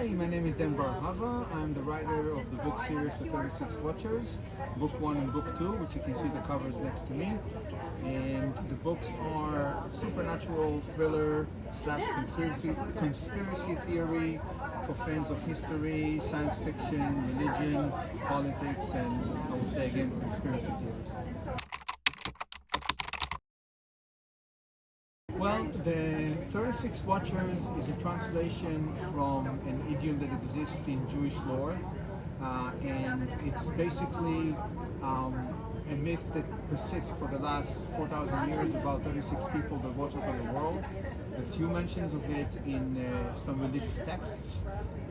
Hi, my name is Dan Bar Hava. I'm the writer of the book series The 36 Watchers, Book 1 and Book 2, which you can see the covers next to me. And the books are supernatural thriller slash conspiracy theory for fans of history, science fiction, religion, politics, and I would say again conspiracy theories. Well, the 36 Watchers is a translation from an idiom that exists in Jewish lore, and it's basically a myth that persists for the last 4,000 years about 36 people that watch over the world. A few mentions of it in some religious texts,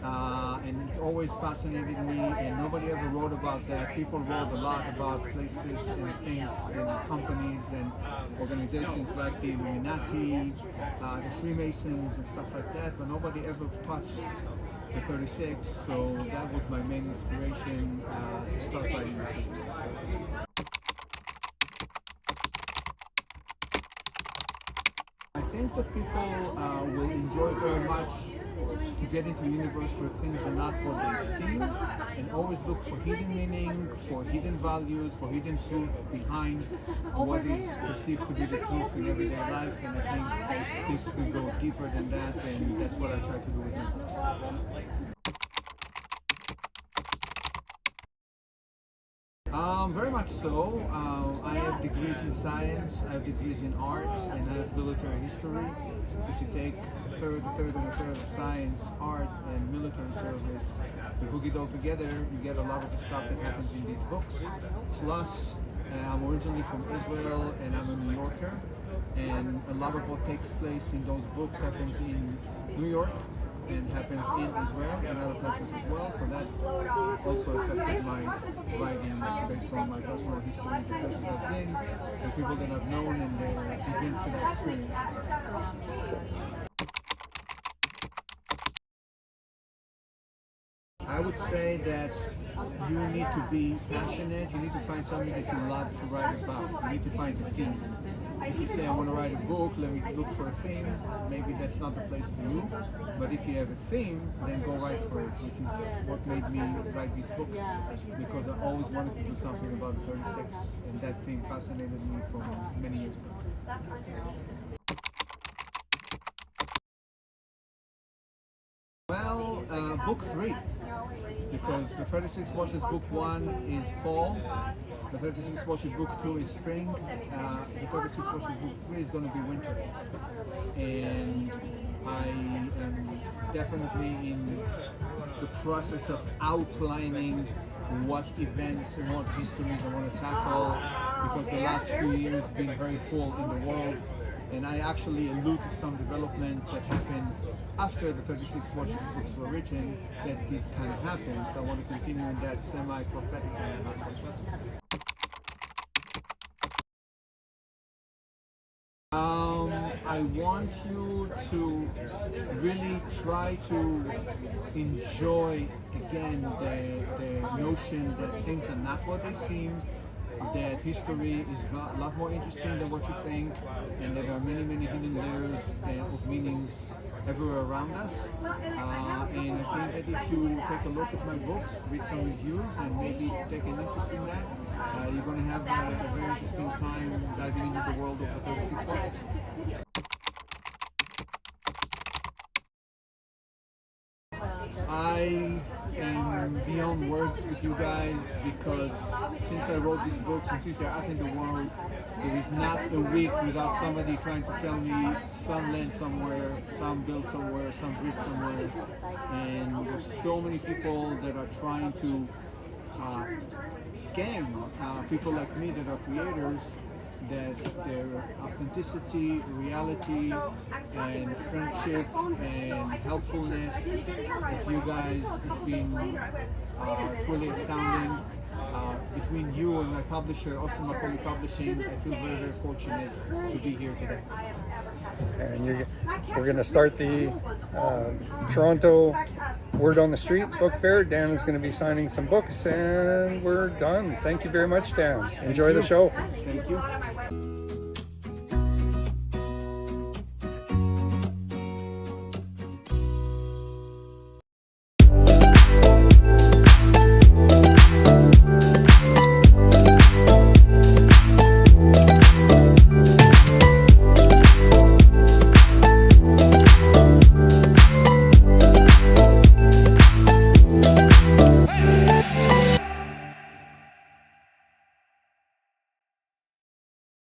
and it always fascinated me, and nobody ever wrote about that. People wrote a lot about places and things and companies and organizations like the Illuminati, the Freemasons and stuff like that, but nobody ever touched the 36, so that was my main inspiration to start writing the series. I think that people will enjoy very much to get into the universe where things are not what they seem, and always look for hidden meaning, for hidden values, for hidden truth behind what is perceived to be the truth in everyday life. And I think things can go deeper than that, and that's what I try to do with my books. Very much so. I have degrees in science, I have degrees in art, and I have military history. If you take a third, and a third of science, art, and military service, you hook it all together, you get a lot of the stuff that happens in these books. Plus, I'm originally from Israel, and I'm a New Yorker, and a lot of what takes place in those books happens in New York, and happens in Israel and other places as well, so that also affected my writing based on my personal history, the places I've been, the people that I've known, and the events that I've experienced. I would say that you need to be passionate, you need to find something that you love to write about, you need to find a theme. If you say I want to write a book, let me look for a theme, maybe that's not the place for you, but if you have a theme, then go write for it, which is what made me write these books, because I always wanted to do something about the 36, and that theme fascinated me from many years ago. Well, book 3, because the 36 Watches book 1 is fall, the 36 Watches book 2 is spring, the 36 Watches book 3 is going to be winter. And I am definitely in the process of outlining what events and what histories I want to tackle, because the last few years have been very full in the world. And I actually allude to some development that happened after the 36 Watches books were written that did kind of happen. So I want to continue in that semi-prophetic kind of process. I want you to really try to enjoy, again, the notion that things are not what they seem, that history is a lot more interesting than what you think, and that there are many, many hidden layers of meanings everywhere around us. And I think that if you take a look at my books, read some reviews, and maybe take an interest in that, you're going to have a very interesting time diving into the world of the 36 Watches. I am beyond words with you guys, because since I wrote these books and since they're out in the world, there is not a week without somebody trying to sell me some land somewhere, some bill somewhere, some bridge somewhere, and there's so many people that are trying to scam people like me that are creators, that their authenticity, reality, and friendship and helpfulness with you guys has been truly astounding. Between you and my publisher, Awesome Makoli Publishing, I feel very, very fortunate to be here today. And we're going to start the Toronto Word on the Street book fair. Dan is going to be signing some books, and we're done. Thank you very much, Dan. Enjoy the show. Thank you.